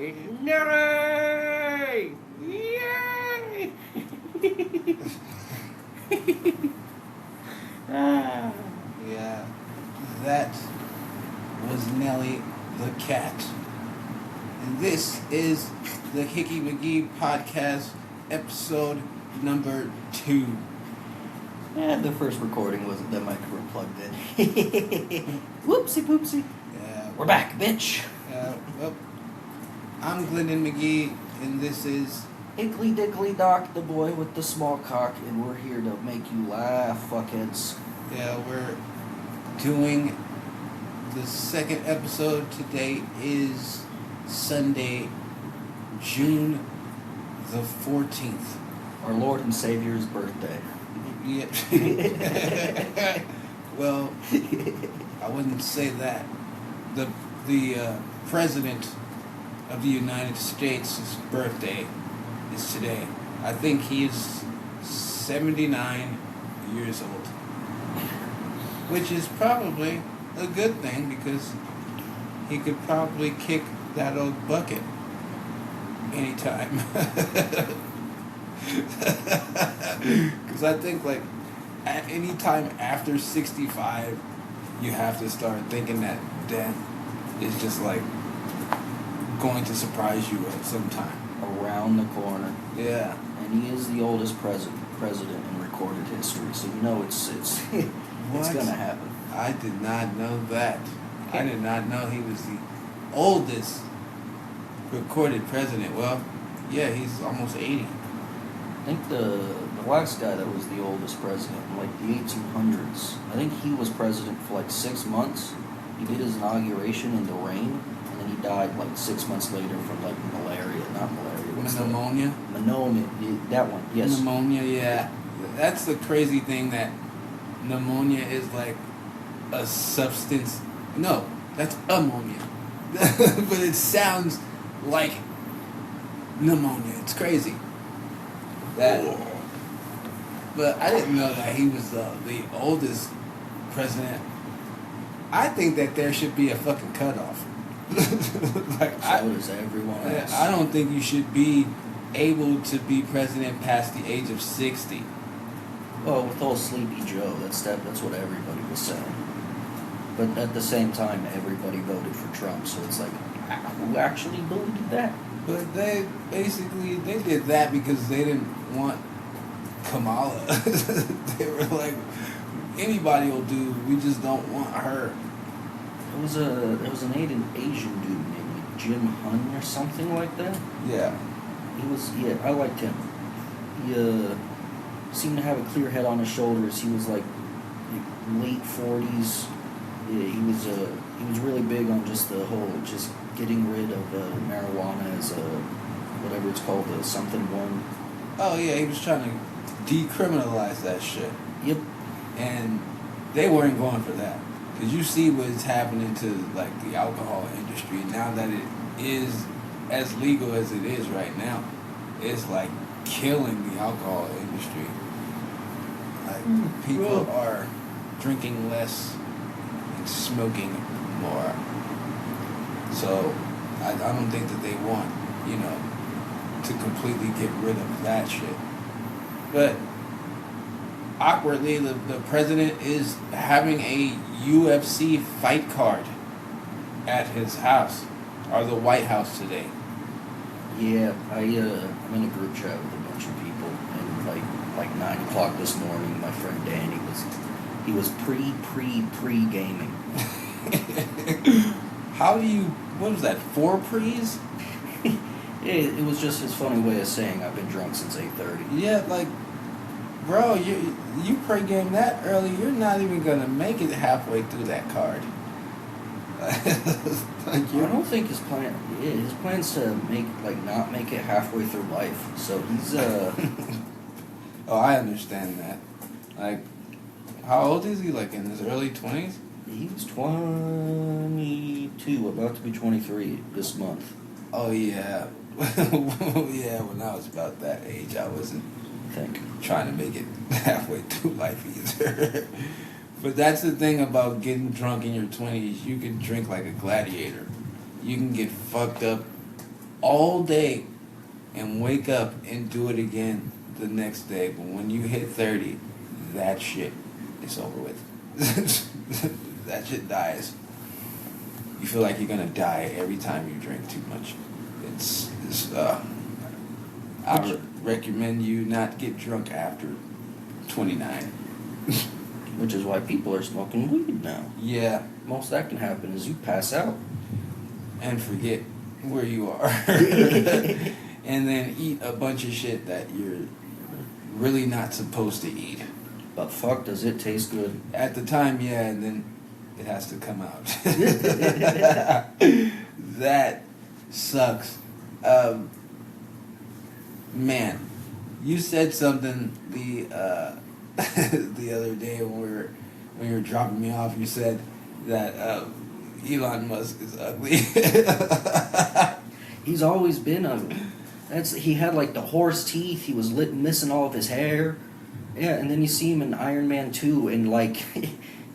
It's Nelly! Yay! Ah. Yeah, that was Nelly the cat. And this is the Hickey McGee podcast, episode number 2. And the first recording wasn't the microphone plugged in. Whoopsie poopsie. Yeah, We're back, bitch. well, I'm Glendon McGee, and this is Hickley Dickley Doc, the boy with the small cock, and we're here to make you laugh, fuckheads. we're doing the second episode. Today is Sunday, June the 14th. Our Lord and Savior's birthday. Yeah. Well, I wouldn't say that. The President of the United States' birthday is today. I think he is 79 years old, which is probably a good thing because he could probably kick that old bucket anytime. Because I think, like, at any time after 65, you have to start thinking that death is just, like, going to surprise you at some time. Around the corner. Yeah. And he is the oldest president in recorded history, so you know it's it's gonna happen. I did not know that. I did not know he was the oldest recorded president. Well, yeah, he's almost 80. I think the last guy that was the oldest president in like the 1800s, I think he was president for like 6 months. He did his inauguration in the rain, and then he died like 6 months later from like malaria, not malaria. What's Pneumonia? Pneumonia, that one, yes. Pneumonia, yeah. That's the crazy thing, that pneumonia is like a substance. No, that's ammonia. But it sounds like pneumonia. It's crazy. But I didn't know that he was the oldest president. I think that there should be a fucking cutoff. Like, So does everyone else. I don't think you should be able to be president past the age of 60. Well, with old Sleepy Joe, that's what everybody was saying. But at the same time, everybody voted for Trump, so it's like, who actually believed that? But they did that because they didn't want Kamala. They were like, anybody will do. We just don't want her. There was an Asian dude named like Jim Hun or something like that. Yeah. I liked him. He seemed to have a clear head on his shoulders. He was like late 40s. Yeah, he was really big on just the whole getting rid of marijuana as whatever it's called, the something one. Oh yeah, he was trying to decriminalize that shit. Yep. And they weren't going for that. Because you see what's happening to, like, the alcohol industry now that it is as legal as it is right now. It's like killing the alcohol industry. Like, people are drinking less and smoking more. So I don't think that they want, to completely get rid of that shit. But awkwardly, the president is having a UFC fight card at his house, or the White House today. Yeah, I'm in a group chat with a bunch of people, and like 9 o'clock this morning, my friend Danny was pre-gaming. What was that, 4 pre's? It was just his funny way of saying I've been drunk since 8:30. Yeah, like, bro, you pre-game that early, you're not even gonna make it halfway through that card. I don't think his plan's to not make it halfway through life. So he's Oh, I understand that. Like, how old is he? Like in his early 20s? He was 22, about to be 23 this month. Oh yeah. Yeah, when I was about that age, I wasn't trying to make it halfway through life either. But that's the thing about getting drunk in your 20s. You can drink like a gladiator. You can get fucked up all day and wake up and do it again the next day. But when you hit 30, that shit is over with. That shit dies. You feel like you're gonna die every time you drink too much. I would recommend you not get drunk after 29. Which is why people are smoking weed now. Yeah, Most that can happen is you pass out. and forget where you are. And then eat a bunch of shit that you're really not supposed to eat. But fuck, does it taste good? At the time, yeah, and then it has to come out. That sucks. Man, you said something the the other day when you were dropping me off. You said that Elon Musk is ugly. He's always been ugly. He had like the horse teeth. He was missing all of his hair. Yeah, and then you see him in Iron Man 2, and like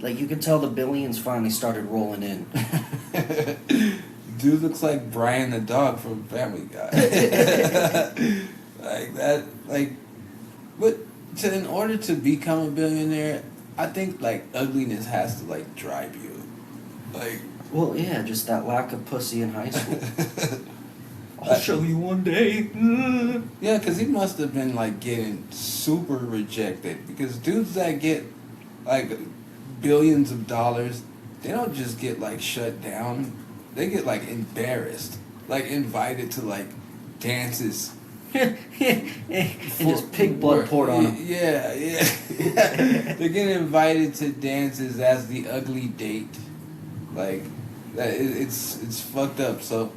you could tell the billions finally started rolling in. Dude looks like Brian the dog from Family Guy. Like that, but in order to become a billionaire, I think like ugliness has to like drive you. Like, Well, yeah, just that lack of pussy in high school. I'll show you one day. yeah, because he must have been like getting super rejected. Because dudes that get like billions of dollars, they don't just get like shut down. They get like embarrassed, like invited to like dances. And just pig blood poured on him. Yeah. They get invited to dances as the ugly date. Like that, it's fucked up. So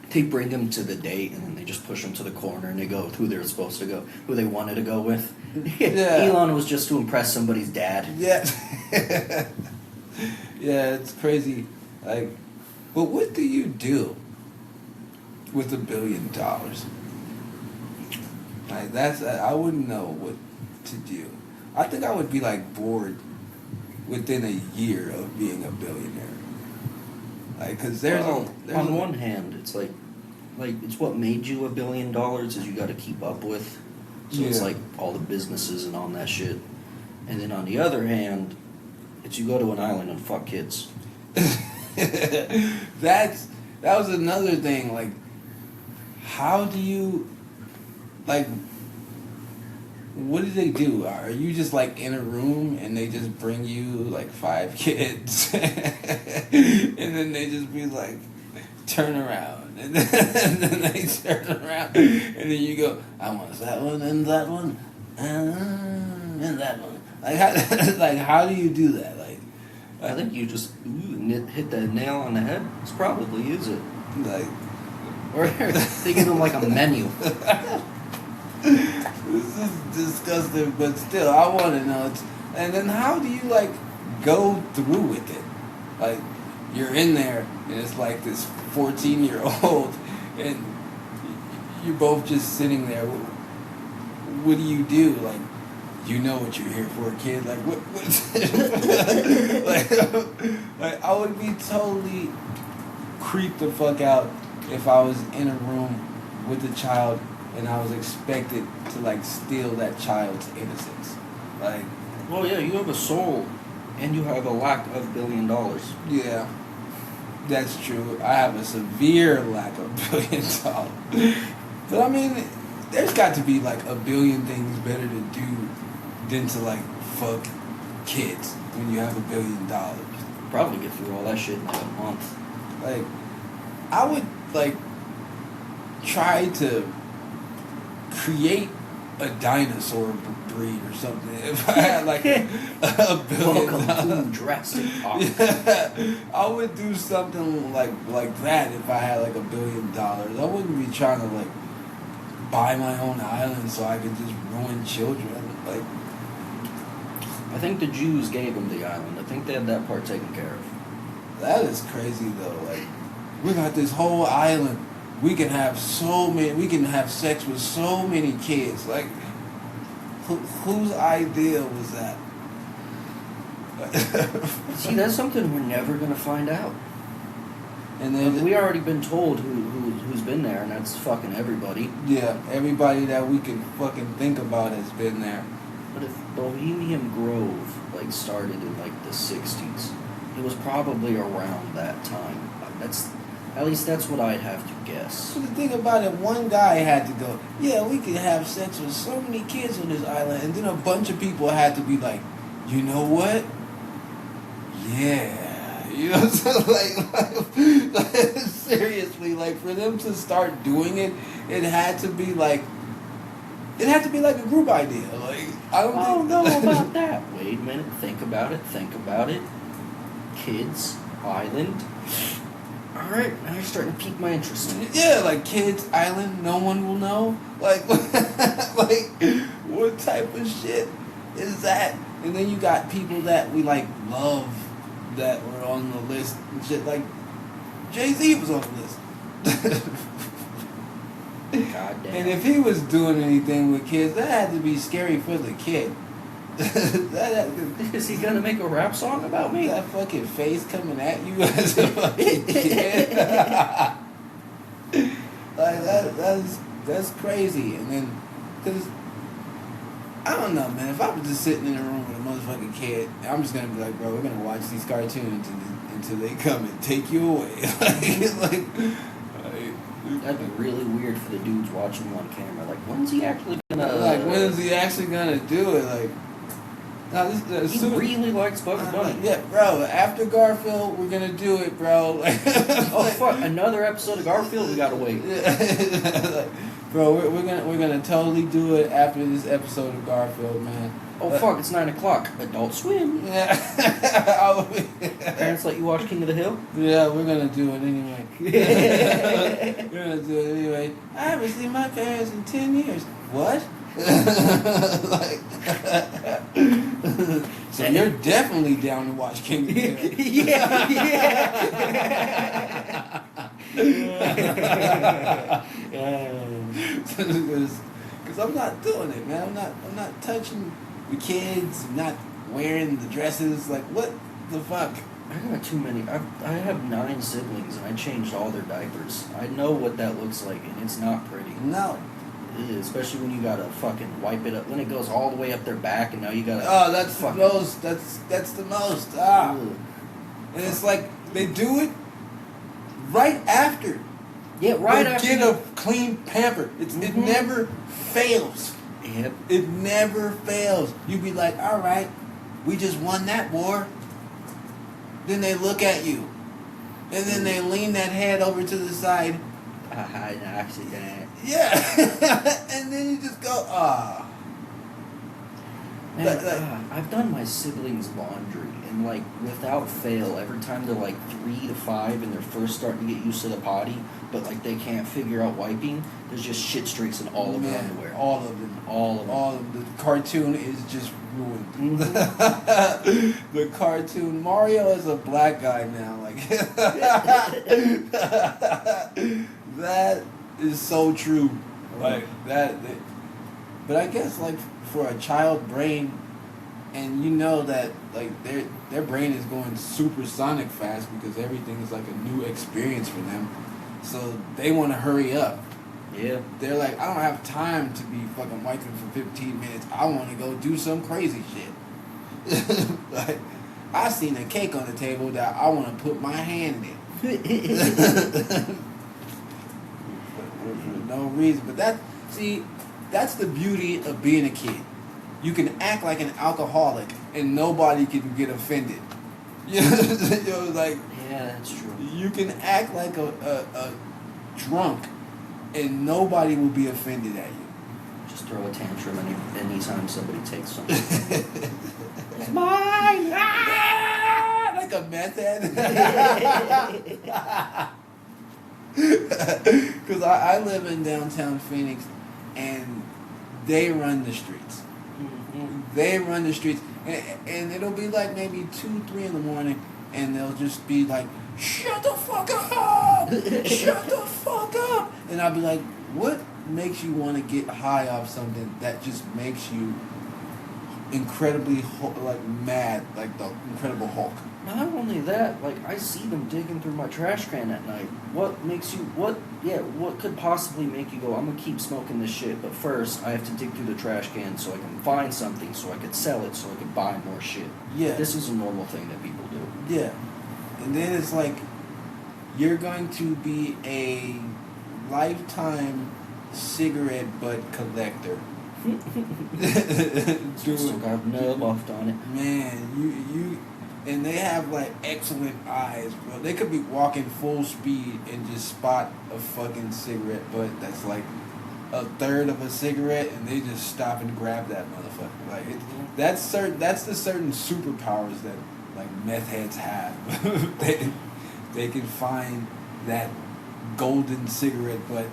They bring him to the date, and then they just push him to the corner, and they go with who they're supposed to go, who they wanted to go with. Yeah. Elon was just to impress somebody's dad. yeah, yeah, it's crazy. Like, but what do you do with $1 billion? Like I wouldn't know what to do. I think I would be like bored within a year of being a billionaire. Like, cause on one hand, it's like it's what made you $1 billion is you got to keep up with. So it's Yeah. like all the businesses and all that shit. And then on the other hand, it's you go to an island and fuck kids. that was another thing. Like, how do you, like, what do they do? Are you just like in a room and they just bring you like 5 kids, and then they just be like, turn around, and then they turn around, and then you go, I want that one and that one, and that one. Like, how do you do that? I think you just hit the nail on the head. It's probably is it. Like, Or they give them like a menu. this is disgusting, but still, I want to know. And then how do you like go through with it? Like, you're in there, and it's like this 14-year-old, and you're both just sitting there. What do you do? Like, you know what you're here for, kid. Like, what's like, I would be totally creeped the fuck out if I was in a room with a child and I was expected to like steal that child's innocence. Like, Well, yeah, you have a soul, and you have a lack of $1 billion. yeah, that's true. I have a severe lack of $1 billion. But I mean, there's got to be like a billion things better to do than to like fuck kids when you have $1 billion. Probably get through all that shit in like a month. Like, I would like try to create a dinosaur breed or something if I had like $1 billion. Welcome to Jurassic Park. Yeah, I would do something like that if I had like $1 billion. I wouldn't be trying to like buy my own island so I could just ruin children. Like, I think the Jews gave them the island. I think they had that part taken care of. that is crazy though. Like, we got this whole island. We can have sex with so many kids. Like, whose idea was that? See, that's something we're never gonna find out. And then We already been told who who's been there, and that's fucking everybody. Yeah, everybody that we can fucking think about has been there. But if Bohemian Grove like started in like the '60s, it was probably around that time. At least that's what I'd have to guess. So the thing about it, one guy had to go, yeah, we could have sex with so many kids on this island, and then a bunch of people had to be like, you know what? Yeah. You know what I'm saying? Like seriously, like for them to start doing it, it had to be like a group idea. Like I don't know about that. Wait a minute, think about it. Kids, island. Alright, now you're starting to pique my interest. Yeah, like kids, island, no one will know. Like like what type of shit is that? And then you got people that we like love that were on the list and shit. Like Jay-Z was on the list. God damn. And if he was doing anything with kids, that had to be scary for the kid. Is he gonna make a rap song about me? That fucking face coming at you as a fucking kid. Like that's crazy. And then, cause I don't know, man. If I was just sitting in a room with a motherfucking kid, I'm just gonna be like, bro, we're gonna watch these cartoons until they come and take you away. That'd be really weird for the dudes watching him on camera. Like, when's he actually gonna? Like, when is he actually gonna do it? Like. No, he really likes Bugs Bunny. Yeah, bro. After Garfield, we're gonna do it, bro. Oh fuck! Another episode of Garfield? We gotta wait. Bro, we're gonna totally do it after this episode of Garfield, man. Oh fuck! It's 9:00. Adult Swim. Yeah. Parents let you watch King of the Hill? Yeah, we're gonna do it anyway. We're gonna do it anyway. I haven't seen my parents in 10 years. What? Like, so you're definitely down to watch King of the Hill. Because I'm not doing it, man. I'm not touching the kids. I'm not wearing the dresses. Like, what the fuck? I got too many. I have 9 siblings, and I changed all their diapers. I know what that looks like, and it's not pretty. No. Especially when you gotta fucking wipe it up when it goes all the way up their back, and now you gotta. Oh, that's the most. That's the most. Ah, and it's like they do it right after. Yeah, right they after. Get a clean pamper. It never fails. Yep. It never fails. You be like, all right, we just won that war. Then they look at you, and then they lean that head over to the side. I had an accident. Yeah, and then you just go, ah. I've done my siblings' laundry, and like without fail, every time they're like 3 to 5 and they're first starting to get used to the potty, but like they can't figure out wiping, there's just shit streaks in all of their underwear. All of them. All of them. All of the cartoon is just ruined. Mm-hmm. The cartoon. Mario is a black guy now. Like that is so true. Like that. But I guess like for a child brain, and you know that like their brain is going supersonic fast because everything is like a new experience for them. So they want to hurry up. Yeah. They're like, I don't have time to be fucking wiping for 15 minutes. I want to go do some crazy shit. Like, I seen a cake on the table that I want to put my hand in. for no reason. But that's the beauty of being a kid. You can act like an alcoholic and nobody can get offended. You know, like, yeah, that's true. You can act like a drunk and nobody will be offended at you. Just throw a tantrum anytime somebody takes something. It's mine! Ah! Like a meth head. Because I live in downtown Phoenix and they run the streets. Mm-hmm. They run the streets. And it'll be like maybe 2, 3 in the morning and they'll just be like, shut the fuck up! Shut the fuck up! And I'll be like, what makes you want to get high off something that just makes you incredibly like mad, like the Incredible Hulk. Not only that, like I see them digging through my trash can at night. What makes you what could possibly make you go, I'm gonna keep smoking this shit, but first I have to dig through the trash can so I can find something so I could sell it so I could buy more shit. Yeah. This is a normal thing that people do. Yeah. And then it's like you're going to be a lifetime cigarette butt collector. Still got nub off on it. Man, you and they have like excellent eyes, bro. They could be walking full speed and just spot a fucking cigarette butt that's like a third of a cigarette, and they just stop and grab that motherfucker. Like that's the certain superpowers that like meth heads have. they can find that golden cigarette butt.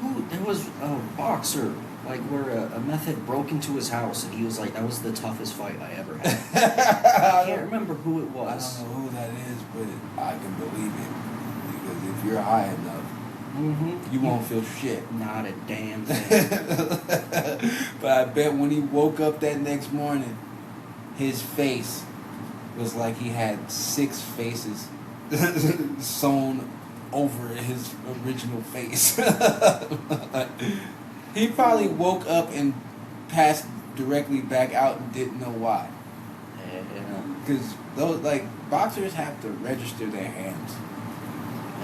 Ooh, there was a boxer, like where a meth head broke into his house and he was like, that was the toughest fight I ever had. I can't remember who it was. I don't know who that is, but I can believe it. Because if you're high enough, you won't feel shit. Not a damn thing. But I bet when he woke up that next morning, his face was like he had 6 faces sewn over his original face. He probably woke up and passed directly back out and didn't know why. Yeah. Because those like boxers have to register their hands.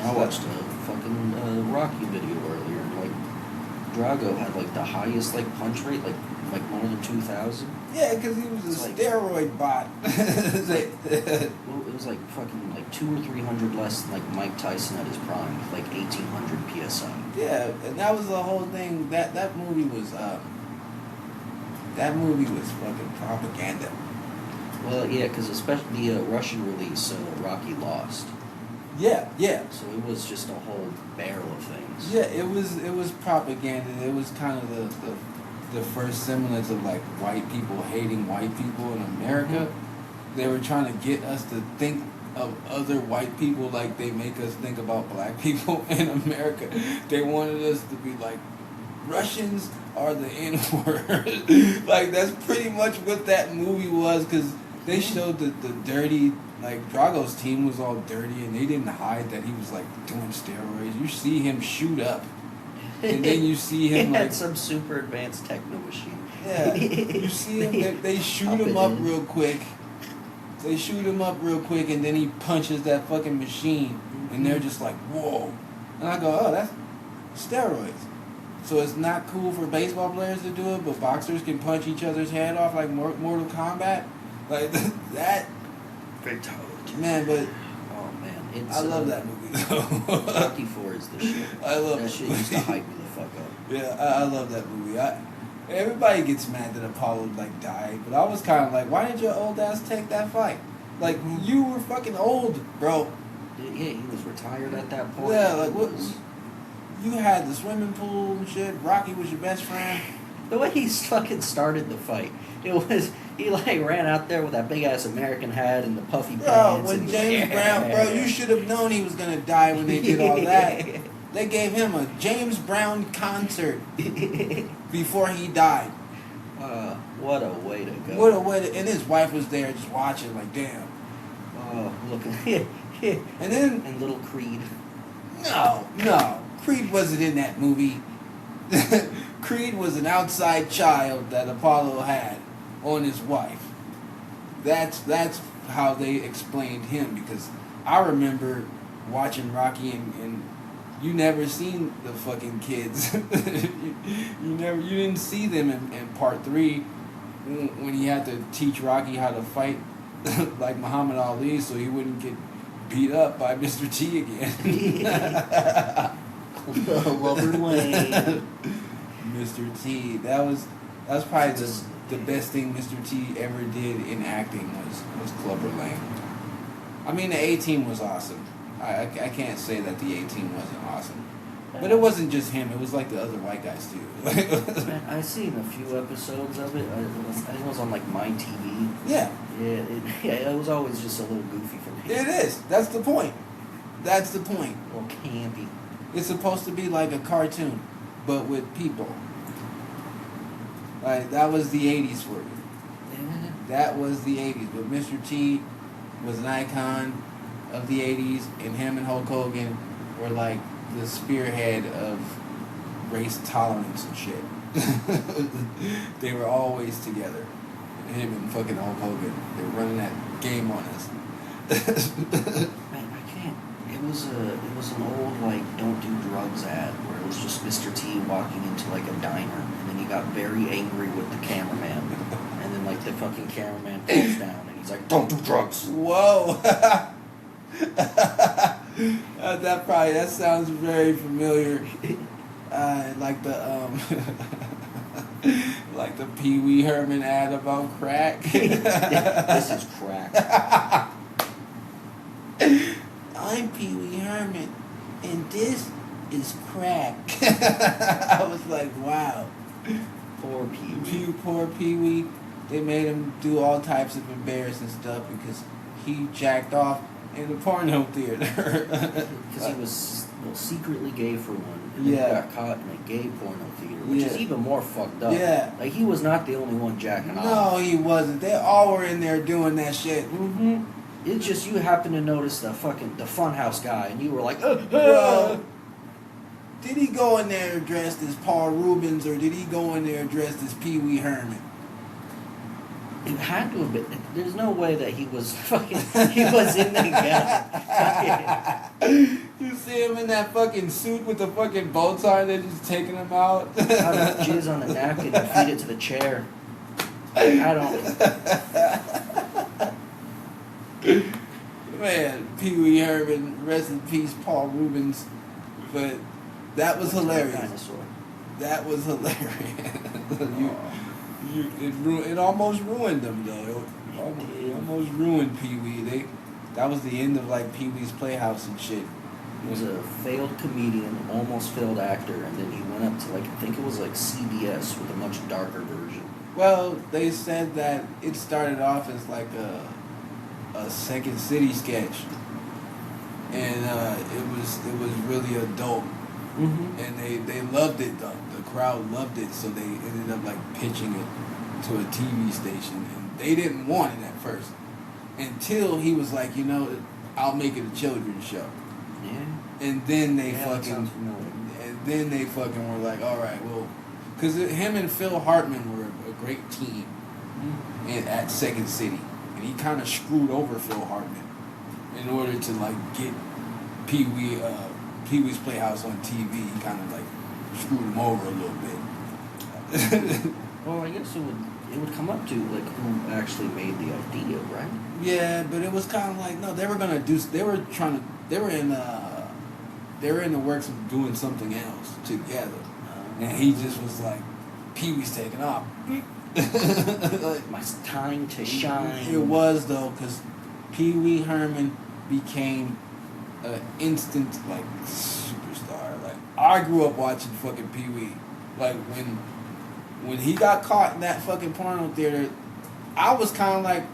I watched a fucking Rocky video earlier. Like Drago had like the highest like punch rate, like more than 2,000. Yeah, because he was a It's like- steroid bot. Well, it was like fucking like 200 or 300 less than like Mike Tyson at his prime, with like 1,800 psi. Yeah, and that was the whole thing. That movie was fucking propaganda. Well, yeah, because especially the Russian release, Rocky lost. Yeah. So it was just a whole barrel of things. Yeah, it was propaganda. It was kind of the first semblance of like white people hating white people in America. They were trying to get us to think of other white people like they make us think about black people in America. They wanted us to be like, Russians are the N-word. Like, that's pretty much what that movie was, because they showed the dirty, like, Drago's team was all dirty, and they didn't hide that he was, like, doing steroids. You see him shoot up, and then you see him, he like... had some super advanced techno machine. Yeah, you see him, they shoot him up real quick. They shoot him up real quick, and then he punches that fucking machine, and they're just like, whoa. And I go, oh, that's steroids. So it's not cool for baseball players to do it, but boxers can punch each other's head off like Mortal Kombat? Like, that... Fatality. Man, but... Oh, man. It's, I love that movie, though. Rocky 4 is the shit. I love that shit used to hype me the fuck up. Yeah, I love that movie. Everybody gets mad that Apollo like died, but I was kind of like, why did your old ass take that fight? Like, you were fucking old, bro. Yeah, he was retired at that point. Yeah, like what? You had the swimming pool and shit. Rocky was your best friend. The way he fucking started the fight, it was he like ran out there with that big ass American hat and the puffy Bro, pants. when and James Brown, bro, you should have known he was gonna die when they did all that. They gave him a James Brown concert before he died. What a way to go. What a way to, and his wife was there just watching, like, damn. Oh, look. And then... And little Creed. No. Creed wasn't in that movie. Creed was an outside child that Apollo had on his wife. That's how they explained him, because I remember watching Rocky and you never seen the fucking kids. you didn't see them in part 3 when he had to teach Rocky how to fight like Muhammad Ali so he wouldn't get beat up by Mr. T again. Lover Lane. Mr. T. That was probably the best thing Mr. T ever did in acting was Clubber Lang. I mean, the A-Team was awesome. I can't say that the A-Team wasn't awesome. But it wasn't just him. It was like the other white guys, too. Man, I've seen a few episodes of it. I think it was on, like, My TV. Yeah. It was always just a little goofy for me. It is. That's the point. That's the point. A little campy. It's supposed to be like a cartoon, but with people. Like, that was the 80s for you. That was the 80s. But Mr. T was an icon of the 80s, and him and Hulk Hogan were like the spearhead of race tolerance and shit. They were always together. Him and fucking Hulk Hogan. They were running that game on us. Man, I can't. It was an old like don't do drugs ad where it was just Mr. T walking into like a diner, and then he got very angry with the cameraman, and then like the fucking cameraman falls down, and he's like, "Don't do drugs." Whoa. That sounds very familiar. Like the like the Pee Wee Herman ad about crack. This is crack. I'm Pee Wee Herman, and this is crack. I was like, wow. Poor Pee Wee. Poor Pee Wee. They made him do all types of embarrassing stuff because he jacked off in the porno theater. Because he was secretly gay for one. And then he got caught in a gay porno theater, which is even more fucked up. Yeah. Like, he was not the only one jacking off. No, he wasn't. They all were in there doing that shit. Mm-hmm. It's just you happened to notice the Funhouse guy, and you were like, Bro, did he go in there dressed as Paul Rubens, or did he go in there dressed as Pee Wee Herman? It had to have been. There's no way that he was he was in there again. You see him in that fucking suit with the fucking bow tie, and they're just taking him out. How to jizz on a napkin and feed it to the chair. I don't. Man, Pee Wee Herman, rest in peace, Paul Rubens. But that was hilarious. Dinosaur. That was hilarious. It almost ruined them though. It almost ruined Pee Wee. That was the end of like Pee Wee's Playhouse and shit. He was a failed comedian, almost failed actor, and then he went up to like I think it was like CBS with a much darker version. Well, they said that it started off as like a Second City sketch, and it was really adult, and they loved it. The crowd loved it, so they ended up like pitching it to a TV station, and they didn't want it at first until he was like, I'll make it a children's show. Yeah. And then they That sounds familiar. were like, all right, well, because him and Phil Hartman were a great team at Second City, and he kind of screwed over Phil Hartman in order to like get Pee Wee's Playhouse on TV. He kind of like screwed him over a little bit. Well, I guess it would come up to like who actually made the idea, right? Yeah, but it was kind of like no, they were in the works of doing something else together, and he just was like, Pee Wee's taking off. Like, my time to shine. It was though, because Pee Wee Herman became an instant like superstar. Like I grew up watching fucking Pee Wee. Like when he got caught in that fucking porno theater, I was kind of like,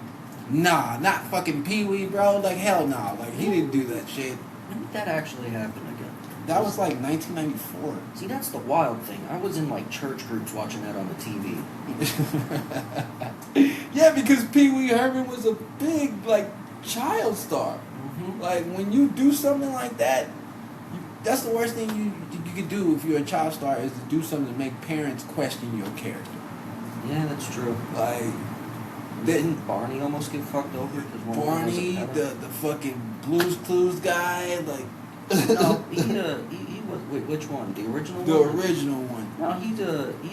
nah, not fucking Pee Wee, bro. Like hell nah. Like he didn't do that shit. When did that actually happen again? That was like 1994. See, that's the wild thing. I was in like church groups watching that on the TV. Yeah, because Pee Wee Herman was a big like child star. Like when you do something like that, that's the worst thing you could do if you're a child star is to do something to make parents question your character. Yeah, that's true. Like Didn't Barney almost get fucked over? Barney, the fucking Blue's Clues guy, like. No, he was. Wait, which one? The original one? The original one. No, he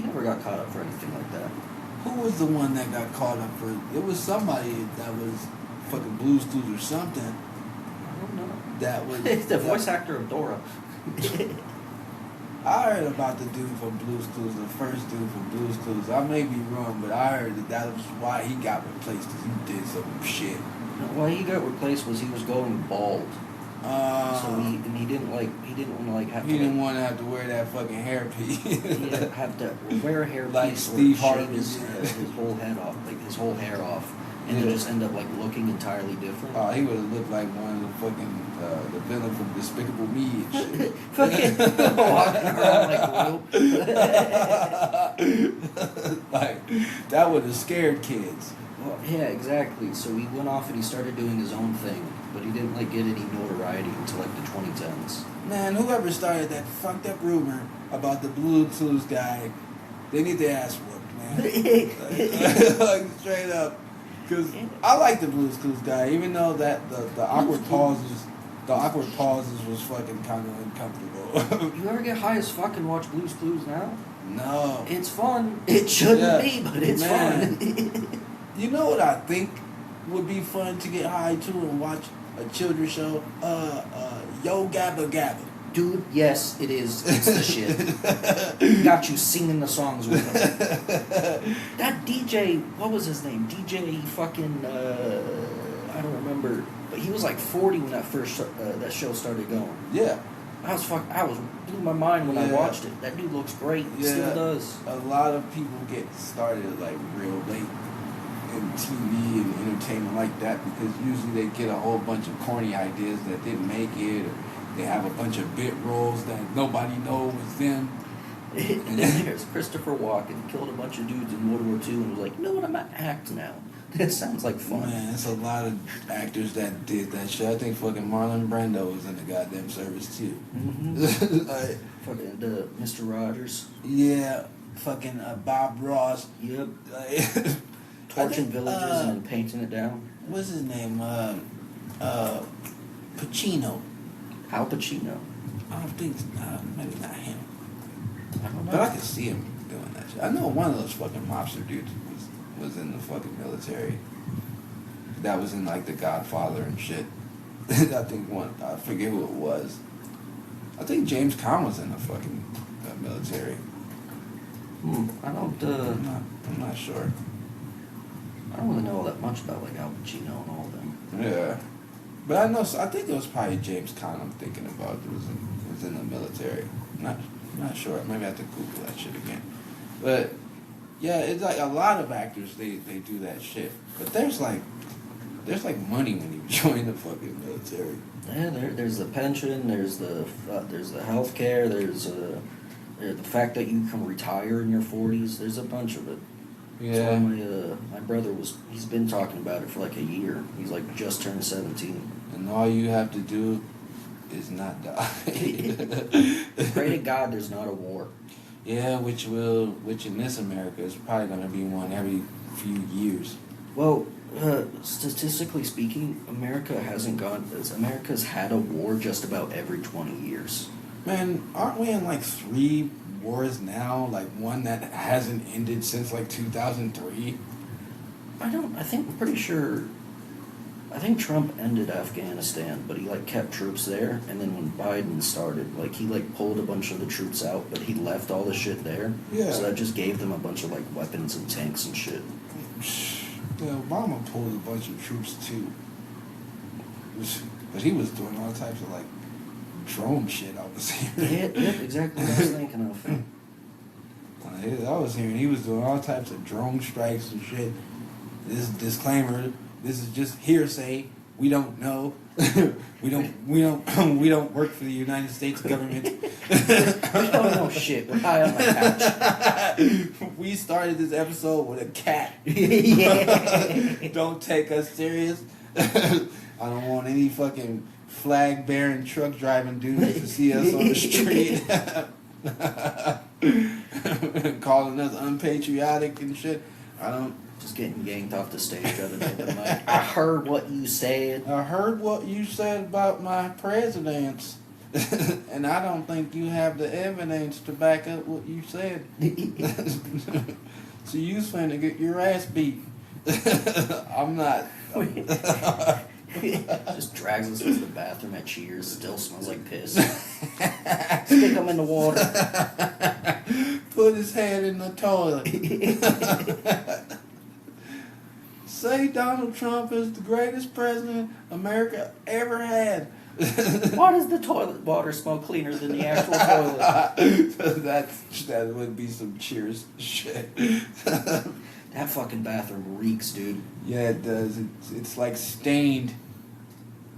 never got caught up for anything like that. Who was the one that got caught up for? It was somebody that was fucking Blue's Clues or something. I don't know. That was the voice actor of Dora. I heard about the dude from Blue's Clues, the first dude from Blue's Clues. I may be wrong, but I heard that was why he got replaced, because he did some shit. Why he got replaced was he was going bald. So he didn't want to have. He didn't want to have to wear that fucking hairpiece. He didn't have to wear a hairpiece Like or Steve shave Harvey. his whole head off, like his whole hair off, and then just end up like looking entirely different. He would have looked like one of the fucking the villain from Despicable Me and shit. Fucking walking around like rope. Like that would have scared kids. Well, yeah, exactly. So he went off and he started doing his own thing, but he didn't like get any notoriety until like the 2010s. Man, whoever started that fucked up rumor about the Blues Clues guy, they need their ass whooped, man. Like, straight up. Because I like the Blues Clues guy, even though that the awkward pauses was fucking kind of uncomfortable. You ever get high as fuck and watch Blue's Clues now? No. It's fun. It shouldn't Yeah. be, but it's Man. fun. You know what I think would be fun to get high to and watch a children's show? Yo Gabba Gabba. Dude, yes, it is. It's the shit. Got you singing the songs with him. That DJ, what was his name? DJ fucking, I don't remember. But he was like 40 when that show started going. Yeah. I was blew my mind when I Yeah. watched it. That dude looks great. He still does. A lot of people get started like real late in TV and entertainment like that because usually they get a whole bunch of corny ideas that didn't make it, or they have a bunch of bit roles that nobody knows was them. And then there's Christopher Walken. He killed a bunch of dudes in World War II and was like, you know what, I'm gonna act now. That sounds like fun. Man, it's a lot of actors that did that shit. I think fucking Marlon Brando was in the goddamn service too. Mm-hmm. Like, Fucking Mr. Rogers. yeah, fucking Bob Ross. Yep. Like, Torching think, villages and painting it down. What's his name? Pacino. Al Pacino. I don't think, maybe not him. I don't know. But I could see him doing that shit. I know one of those fucking mobster dudes was in the fucking military. That was in like The Godfather and shit. I think one, I forget who it was. I think James Caan was in the fucking military. I don't. I'm not sure. I don't really know all that much about like Al Pacino and all of them. Yeah, but I know. I think it was probably James Caan. I'm thinking about that was in the military. Not sure. Maybe I have to Google that shit again. But yeah, it's like a lot of actors they do that shit. But there's like money when you join the fucking military. Yeah, there's the pension. There's the health care. There's the fact that you can retire in your 40s. There's a bunch of it. Yeah. So my brother he's been talking about it for like a year. He's like just turned 17. And all you have to do is not die. Pray to God there's not a war. Yeah, which in this America is probably going to be one every few years. Well, statistically speaking, America's had a war just about every 20 years. Man, aren't we in like 3 wars now? Like one that hasn't ended since like 2003? I think Trump ended Afghanistan, but he like kept troops there, and then when Biden started, like he like pulled a bunch of the troops out, but he left all the shit there. Yeah. So that just gave them a bunch of like weapons and tanks and shit. Yeah, Obama pulled a bunch of troops too. But he was doing all types of like drone shit I was hearing. Yep, exactly what I was thinking of. I was hearing he was doing all types of drone strikes and shit. This disclaimer, this is just hearsay. We don't know. we don't work for the United States government. We don't know shit. We're high on the couch. We started this episode with a cat. Yeah. Don't take us serious. I don't want any fucking flag bearing truck driving dudes to see us on the street. Calling us unpatriotic and shit. I don't. Just getting yanked off the stage other than the mic. I heard what you said. I heard what you said about my presidents. And I don't think you have the evidence to back up what you said. So you finna get your ass beat. I'm not. Just drags us into the bathroom at Cheers. Still smells like piss. Stick him in the water. Put his head in the toilet. Say Donald Trump is the greatest president America ever had. Why does the toilet water smell cleaner than the actual toilet? That would be some Cheers shit. That fucking bathroom reeks, dude. Yeah, it does. It's like stained.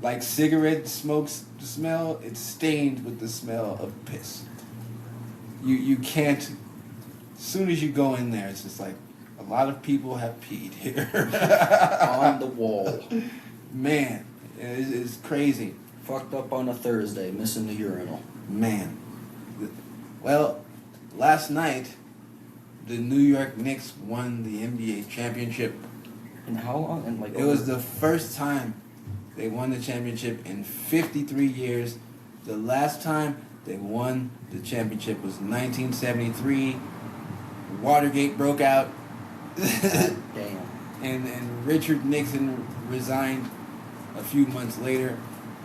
Like cigarette smoke smell, it's stained with the smell of piss. You can't. As soon as you go in there, it's just like, A lot of people have peed here. On the wall. Man, it's crazy. Fucked up on a Thursday, missing the urinal. Man. Well, last night, the New York Knicks won the NBA championship. And how long? And like It was the first time they won the championship in 53 years. The last time they won the championship was 1973. Watergate broke out. Damn. And Richard Nixon resigned a few months later.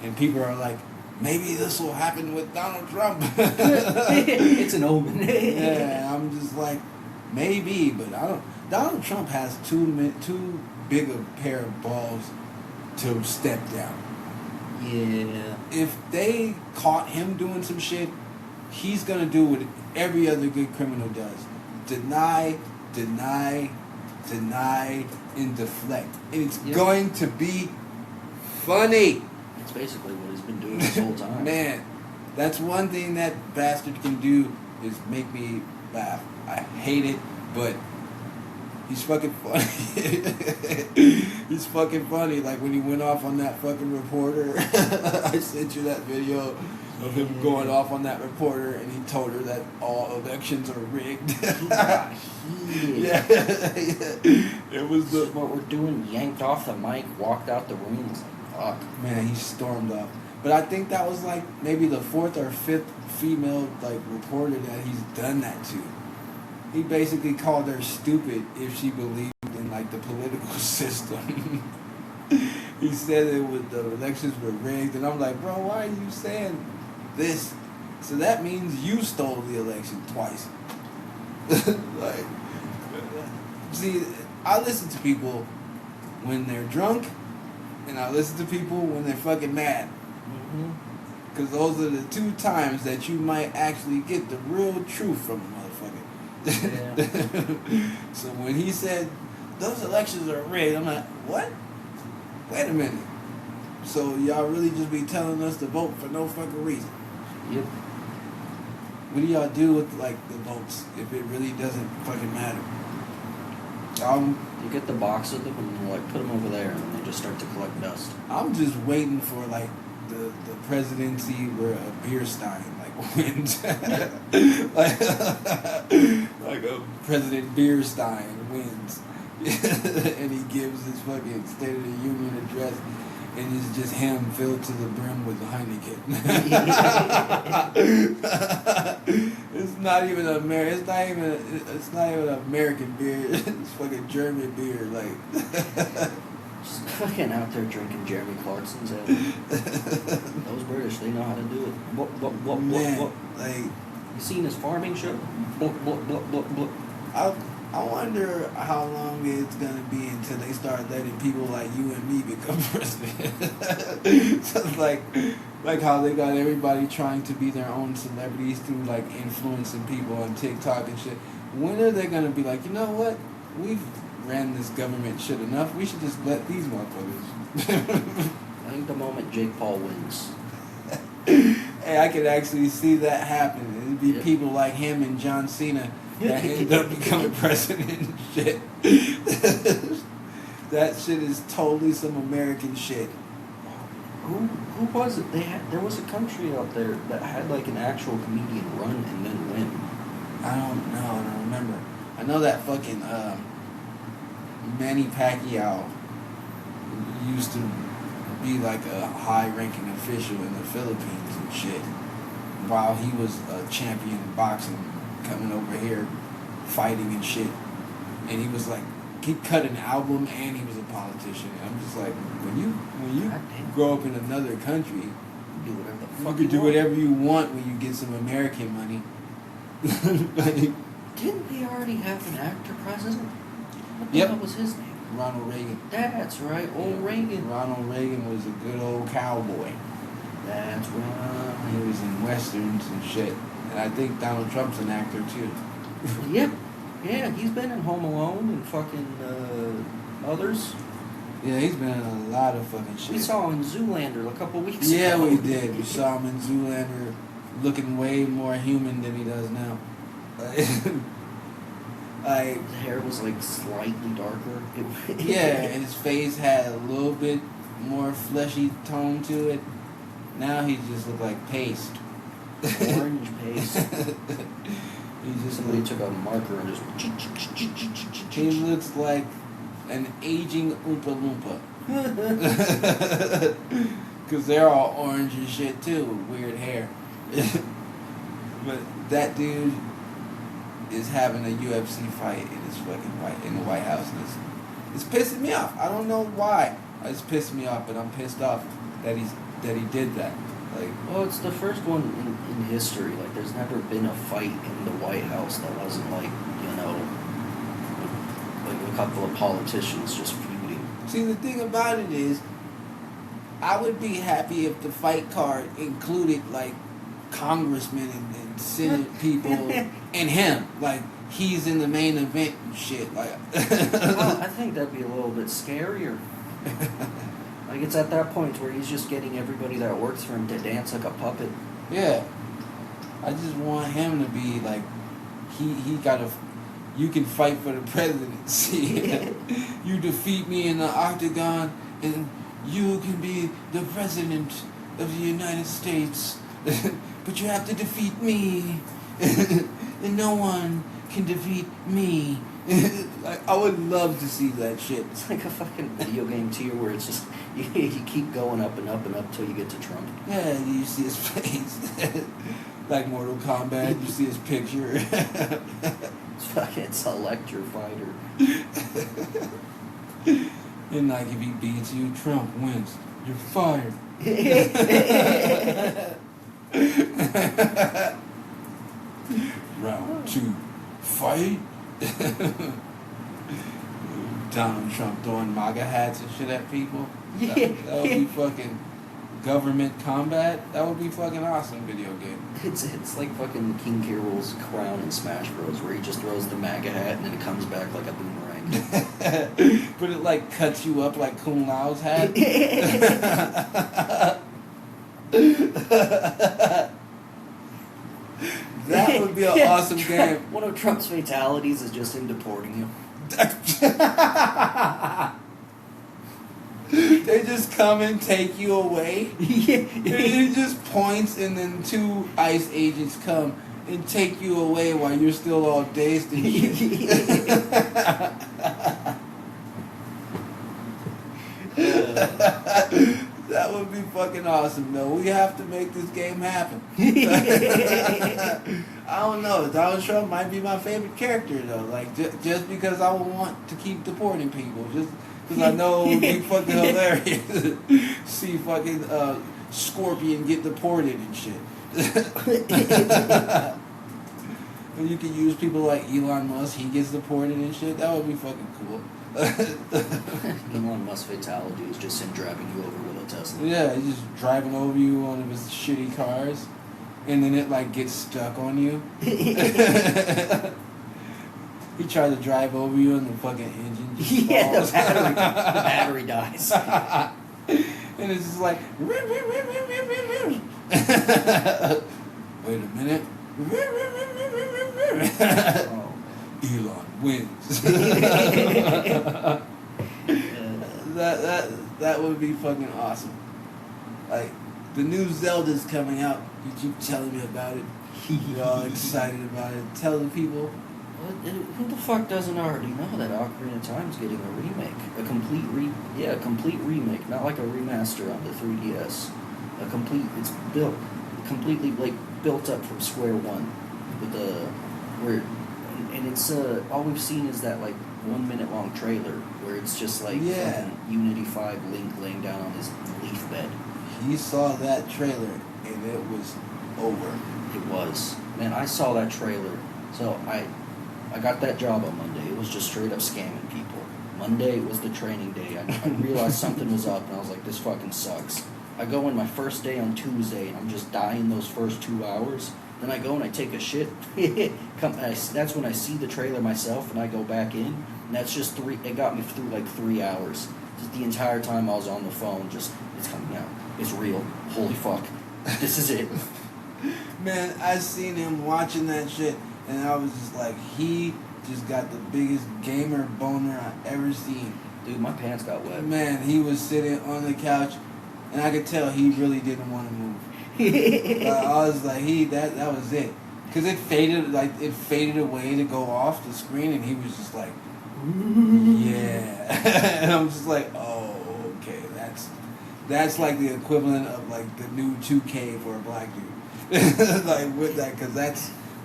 And people are like, maybe this will happen with Donald Trump. It's an omen. Yeah, I'm just like, maybe, but I don't. Donald Trump has too big a pair of balls to step down. Yeah. If they caught him doing some shit, he's gonna do what every other good criminal does: deny, and deflect. And it's going to be funny. That's basically what he's been doing this whole time. Man, that's one thing that bastard can do is make me laugh. I hate it, but he's fucking funny. He's fucking funny. Like when he went off on that fucking reporter. I sent you that video of him going off on that reporter, and he told her that all elections are rigged. Yeah. It was This is what we're doing. Yanked off the mic, walked out the room. Was like, fuck. Man, he stormed off. But I think that was like maybe the fourth or fifth female like reporter that he's done that to. He basically called her stupid if she believed in like the political system. He said the elections were rigged, and I'm like, bro, why are you saying this? So that means you stole the election twice. Like, see, I listen to people when they're drunk, and I listen to people when they're fucking mad. Because those are the two times that you might actually get the real truth from a motherfucker. Yeah. So when he said, those elections are rigged, I'm like, what? Wait a minute. So y'all really just be telling us to vote for no fucking reason? Yep. What do y'all do with like the votes if it really doesn't fucking matter? You get the box of them and like put them over there, and then they just start to collect dust. I'm just waiting for like the presidency where a beer stein like wins. like a President Beerstein wins. And he gives his fucking State of the Union address, and it's just him filled to the brim with Heineken. It's not even It's not even an American beer. It's fucking German beer. Like, Just fucking out there drinking Jeremy Clarkson's ale. Those British, they know how to do it. man, like, You seen his farming show? I wonder how long it's gonna be until they start letting people like you and me become president. So like how they got everybody trying to be their own celebrities through like influencing people on TikTok and shit. When are they gonna be like, you know what? We've ran this government shit enough. We should just let these motherfuckers. I think the moment Jake Paul wins. Hey, I could actually see that happen. It'd be people like him and John Cena that end up becoming president and shit. That shit is totally some American shit. Who was it? There was a country out there that had like an actual comedian run and then win. I don't know. I don't remember. I know that fucking Manny Pacquiao used to be like a high-ranking official in the Philippines and shit, while he was a champion in boxing, coming over here, fighting and shit. And he was like, he cut an album and he was a politician. And I'm just like, when you grow up in another country, Do whatever the you fuck can do want. whatever you want when you get some American money. Like, Didn't they already have an actor president? What the Yep. hell was his name? Ronald Reagan. That's right, old Reagan. Ronald Reagan was a good old cowboy. That's right. He was in westerns and shit. And I think Donald Trump's an actor too. Yep. Yeah, he's been in Home Alone and fucking others. Yeah, he's been in a lot of fucking shit. We saw him in Zoolander a couple weeks ago. Yeah, we did. We saw him in Zoolander looking way more human than he does now. Like, his hair was like slightly darker. yeah, and his face had a little bit more fleshy tone to it. Now he just looked like paste. Orange paste. He just Somebody looked, took a marker and just. he looks like an aging Oompa Loompa. Because they're all orange and shit too, with weird hair. But that dude is having a UFC fight in his fucking in the White House, and it's pissing me off. I don't know why. It's pissed me off, but I'm pissed off that he did that. Like, Well, it's the first one in history. Like, there's never been a fight in the White House that wasn't like, like a couple of politicians just feuding. see, the thing about it is, I would be happy if the fight card included like congressmen and senate people and him. Like, he's in the main event and shit. Like, Well, I think that'd be a little bit scarier. Like, it's at that point where he's just getting everybody that works for him to dance like a puppet. yeah, I just want him to be like, he gotta. You can fight for the presidency. You defeat me in the octagon, and you can be the president of the United States. But you have to defeat me, and no one can defeat me. Like, I would love to see that shit. It's like a fucking video game tier where it's just you keep going up and up and up till you get to Trump. Yeah, you see his face. Like Mortal Kombat, you see his picture. It's fucking select your fighter. And like, if he beats you, Trump wins. You're fired. Round 2, fight. Donald Trump throwing MAGA hats and shit at people. That would be fucking government combat. That would be fucking awesome video game. It's like fucking King K. Rool's crown in Smash Bros. Where he just throws the MAGA hat and then it comes back like a boomerang. But it like cuts you up like Kung Lao's hat. That would be an awesome game. One of Trump's fatalities is just him deporting you. They just come and take you away. Yeah. He just points, and then 2 ICE agents come and take you away while you're still all dazed and shit. That would be fucking awesome, though. We have to make this game happen. I don't know. Donald Trump might be my favorite character, though. Like, just because I would want to keep deporting people. Just because I know it would be fucking hilarious. See fucking Scorpion get deported and shit. And you can use people like Elon Musk. He gets deported and shit. That would be fucking cool. Elon Musk's fatality is just him driving you over with a Tesla. Yeah, he's just driving over you on one of his shitty cars, and then it like gets stuck on you. He tried to drive over you, and the fucking engine just Yeah, falls. the battery dies. And it's just like, wait a minute. Oh. Elon wins. That would be fucking awesome. Like, the new Zelda's coming out. You keep telling me about it. You're all excited about it. Tell the people. Who the fuck doesn't already know that Ocarina of Time's getting a remake? A complete remake, not like a remaster on the 3DS. It's completely like built up from square one with and it's all we've seen is that like 1 minute long trailer where it's just like fucking Unity 5 Link laying down on his leaf bed. He saw that trailer and it was over. It was. Man, I saw that trailer. So I got that job on Monday. It was just straight up scamming people. Monday was the training day. I realized something was up and I was like, this fucking sucks. I go in my first day on Tuesday and I'm just dying those first 2 hours. Then I go and I take a shit. That's when I see the trailer myself and I go back in. And that's just it got me through like 3 hours. Just the entire time I was on the phone, just, it's coming out. It's real. Holy fuck. This is it. Man, I seen him watching that shit and I was just like, he just got the biggest gamer boner I ever seen. Dude, my pants got wet. Man, he was sitting on the couch, and I could tell he really didn't want to move. I was like, that was it, cause it faded away to go off the screen, and he was just like, yeah, and I'm just like, oh, okay, that's like the equivalent of like the new 2K for a black dude, like with that, cause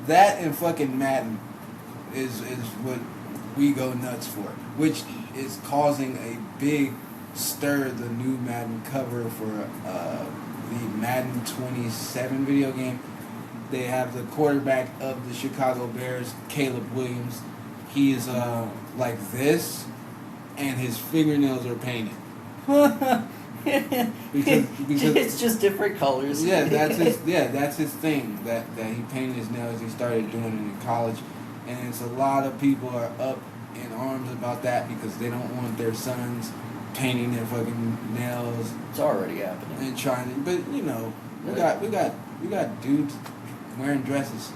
that and fucking Madden is what we go nuts for, which is causing a big stir. The new Madden cover for the Madden 27 video game, they have the quarterback of the Chicago Bears, Caleb Williams. He is like this, and his fingernails are painted. because it's just different colors. Yeah, that's his thing. That he painted his nails. He started doing it in college, and it's a lot of people are up in arms about that because they don't want their sons painting their fucking nails. It's already happening. And trying to, but you know, we got dudes wearing dresses.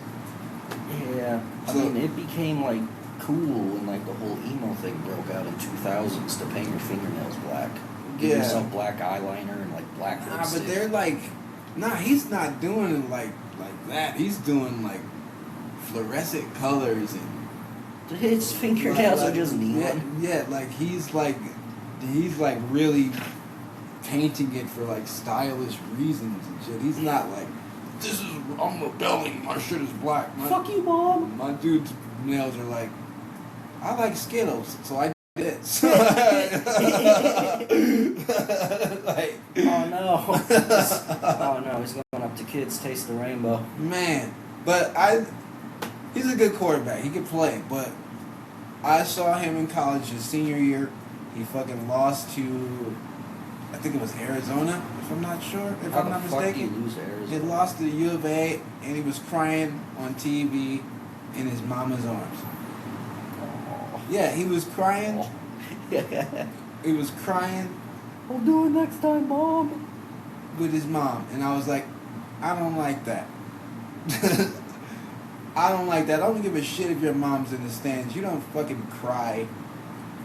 Yeah, I So- mean, it became like cool when like the whole emo thing broke out in 2000s to paint your fingernails black. Give Yeah. yourself black eyeliner and like black Nah, lipstick. but they're like, he's not doing it like that. He's doing like fluorescent colors and His fingernails are just neon. Yeah, like he's like really painting it for like stylish reasons and shit. He's not like, I'm rebelling, my shit is black. Fuck you, mom. My dude's nails are like, I like Skittles, so I did this. Like, Oh no. Oh no, he's going up to kids, taste the rainbow. man, but he's a good quarterback. He can play, but I saw him in college his senior year. He fucking lost to, I think it was Arizona, if I'm not sure, if How I'm the not fuck do you mistaken. lose to He Arizona? lost to the U of A, and he was crying on TV in his mama's arms. Oh. Yeah, he was crying. Oh. He was crying I'll do it next time, mom. with his mom, and I was like, I don't like that. I don't like that. I don't give a shit if your mom's in the stands. You don't fucking cry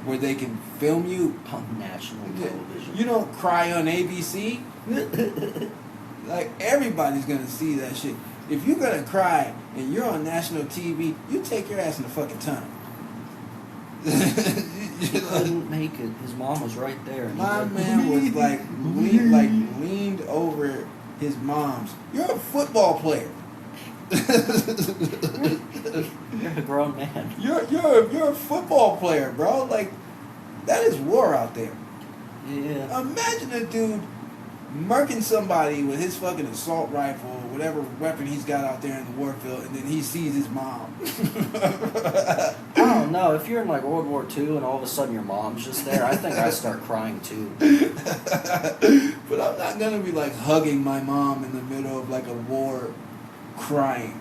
where they can film you. On national television. You don't cry on ABC. Like, everybody's gonna see that shit. If you're gonna cry and you're on national TV, you take your ass in the fucking tunnel. He couldn't make it. His mom was right there. And My he's man was like leaned over his mom's. You're a football player. You're a grown man. You're a football player, bro. Like, that is war out there. Yeah. Imagine a dude murking somebody with his fucking assault rifle or whatever weapon he's got out there in the war field, and then he sees his mom. I don't know. If you're in like World War II and all of a sudden your mom's just there, I think I'd start crying too. But I'm not gonna be like hugging my mom in the middle of like a war, crying.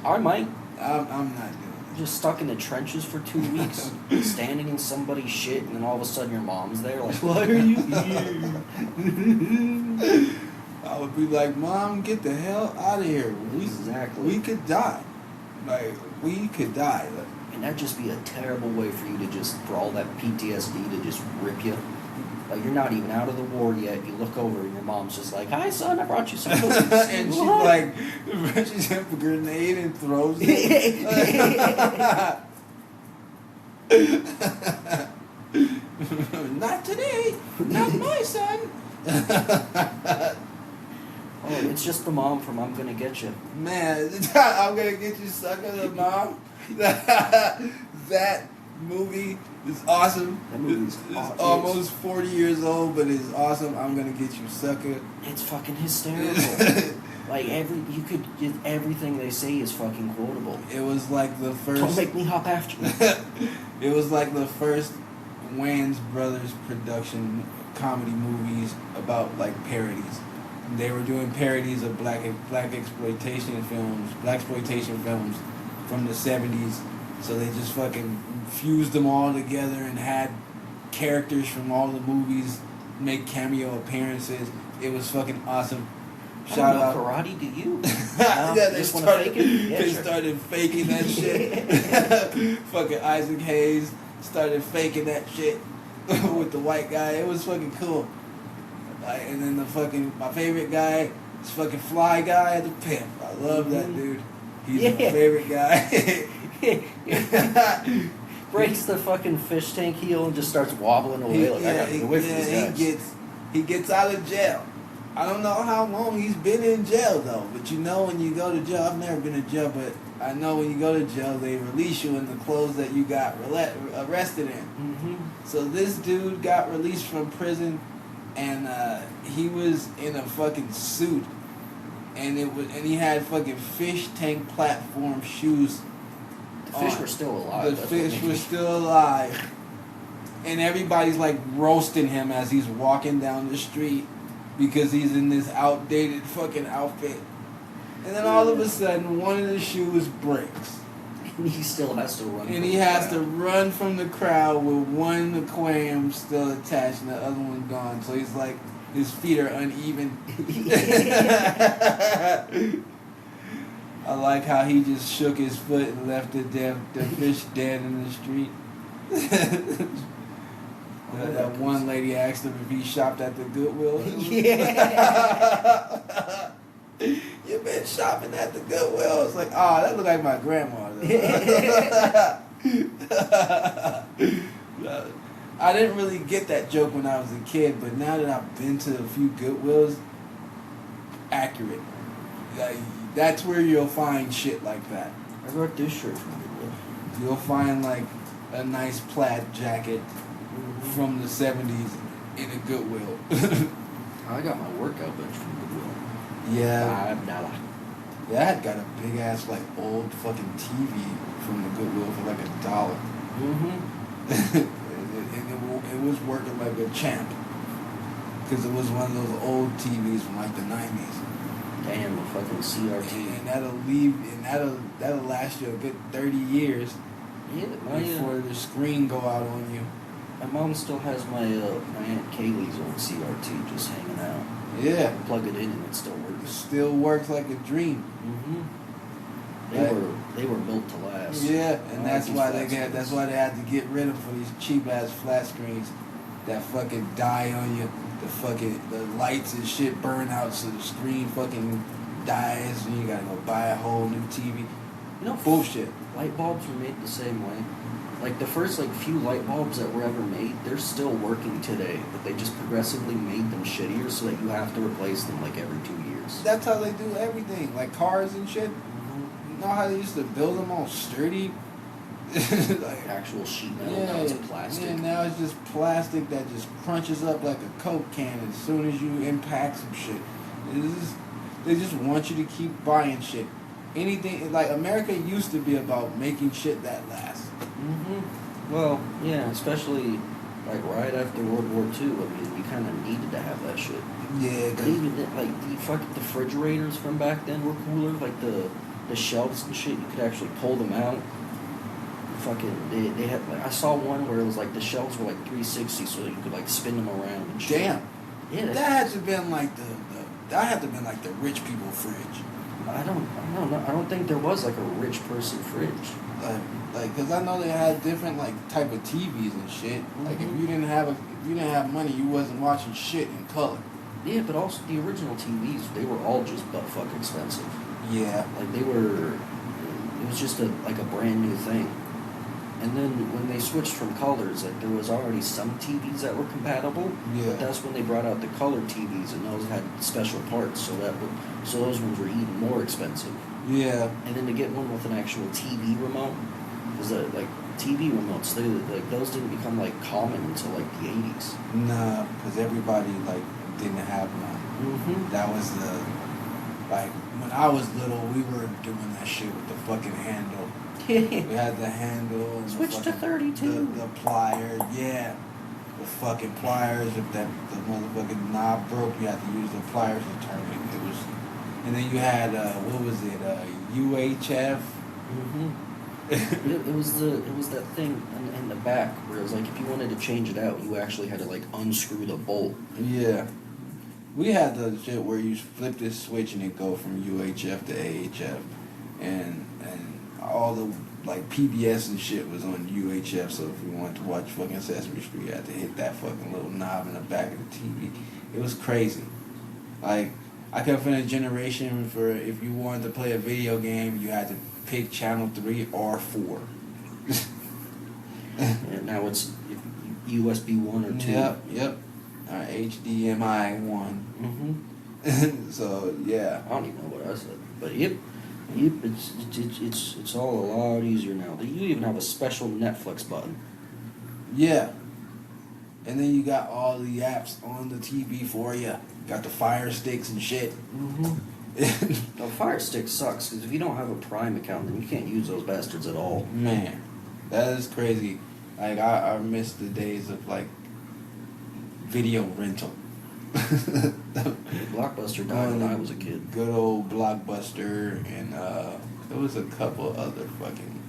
I might. I'm not doing Just stuck in the trenches for 2 weeks, standing in somebody's shit, and then all of a sudden your mom's there. Like, why are you here? it. I would be like, Mom, get the hell out of here. Exactly. We could die. Like, we could die. Like, And that'd just be a terrible way for you to just, for all that PTSD to just rip you. Like, you're not even out of the war yet. You look over and your mom's just like, hi, son, I brought you some cookies. and she What? like reaches up a grenade and throws it. Not today. Not my son. Oh, it's just the mom from I'm Gonna Get You. Man, I'm gonna get you, sucker, the mom. That movie is awesome. That movie's It's awesome. almost 40 years old, but it's awesome. I'm gonna get you, sucker. It's fucking hysterical. Like, everything they say is fucking quotable. It was like the first. Don't make me hop after you. It was like the first Wayans Brothers production comedy movies about like parodies. They were doing parodies of black exploitation films from the 70s. So they just fucking fused them all together and had characters from all the movies make cameo appearances. It was fucking awesome. Shout I out. don't know karate, do you? Yeah, they just want to started, fake it? Yeah, they sure. started faking that shit. Fucking Isaac Hayes started faking that shit with the white guy. It was fucking cool. And then my favorite guy is fucking Fly Guy, the pimp. I love that dude. He's my favorite guy. Breaks the fucking fish tank heel and just starts wobbling away. I gotta get away from these guys. He gets out of jail. I don't know how long he's been in jail though, but you know when you go to jail, I've never been in jail, but I know when you go to jail, they release you in the clothes that you got arrested in. Mm-hmm. So this dude got released from prison, and he was in a fucking suit, and he had fucking fish tank platform shoes. The fish were still alive. The fish was still alive, and everybody's like roasting him as he's walking down the street because he's in this outdated fucking outfit. And then all of a sudden, one of the shoes breaks. And he still has to run. And he has to run from the crowd with one aquarium still attached and the other one gone. So he's like, his feet are uneven. I like how he just shook his foot and left the fish dead in the street. That one lady asked him if he shopped at the Goodwill. Yeah. You been shopping at the Goodwill? It's like, oh, that look like my grandma. I didn't really get that joke when I was a kid, but now that I've been to a few Goodwills, accurate. That's where you'll find shit like that. I got this shirt from Goodwill. You'll find like a nice plaid jacket from the 70s in a Goodwill. I got my workout bench from Goodwill. Yeah. $5. Yeah, I had got a big ass like old fucking TV from the Goodwill for like $1. Mm-hmm. It was working like a champ. Because it was one of those old TVs from like the 90s. Damn, the fucking CRT. And that'll last you a good 30 years Yeah, before the screen go out on you. my mom still has my Aunt Kaylee's old CRT just hanging out. Yeah. Plug it in and it still It works. still works like a dream. Mm-hmm. They were built to last. Yeah, and I that's like why these flat that's why they had to get rid of for these cheap ass flat screens that fucking die on you. The lights and shit burn out, so the screen fucking dies, and you gotta go buy a whole new TV. You know, Bullshit. light bulbs were made the same way. Like the first few light bulbs that were ever made, they're still working today, but they just progressively made them shittier so that you have to replace them like every 2 years. That's how they do everything, like cars and shit. Mm-hmm. You know how they used to build them all sturdy? Like actual sheet metal, now it's plastic. Yeah, now it's just plastic that just crunches up like a Coke can as soon as you impact some shit. They just want you to keep buying shit. Anything, like America used to be about making shit that lasts. Mm-hmm. Well, yeah, especially like right after World War II. I mean, you kind of needed to have that shit. Yeah, But even like the fucking refrigerators from back then were cooler. Like the shelves and shit, you could actually pull them out. Fucking, they had. Like, I saw one where it was like the shelves were like 360, so that you could like spin them around and shit. damn. Yeah. That had to have been like that had to have been like the rich people fridge. I don't know. I don't think there was like a rich person fridge. Cause I know they had different like type of TVs and shit. Like if you didn't have money, you wasn't watching shit in color. Yeah, but also the original TVs, they were all just butt fuck expensive. Yeah. Like it was just a brand new thing. And then when they switched from colors, like there was already some TVs that were compatible. Yeah. But that's when they brought out the color TVs, and those had special parts, so those ones were even more expensive. Yeah. And then to get one with an actual TV remote, because like TV remotes, those didn't become like common until like the 80s. Nah, because everybody like didn't have none. Mm-hmm. That was like when I was little, we were doing that shit with the fucking handle. We had the handle and Switch to 32. The pliers, yeah. The fucking pliers, if the motherfucking knob broke, you had to use the pliers to turn it. And then you had what was it? UHF. Mm-hmm. it was that thing in the back where it was like if you wanted to change it out, you actually had to like unscrew the bolt. Yeah. We had the shit where you flip this switch and it go from UHF to AHF, and all the like PBS and shit was on UHF. So if you wanted to watch fucking Sesame Street, you had to hit that fucking little knob in the back of the TV. It was crazy. Like I come from a generation for if you wanted to play a video game, you had to pick channel 3 or 4. And now it's USB 1 or 2. Yep. HDMI 1. Mm-hmm. So yeah. I don't even know what I said, but yep, it's all a lot easier now. You even have a special Netflix button. Yeah. And then you got all the apps on the TV for you. Got the Fire Sticks and shit. Mm-hmm. No, Fire Stick sucks because if you don't have a Prime account, then you can't use those bastards at all. Man, that is crazy. Like I miss the days of like video rental. Blockbuster died when I was a kid. Good old Blockbuster, and there was a couple other fucking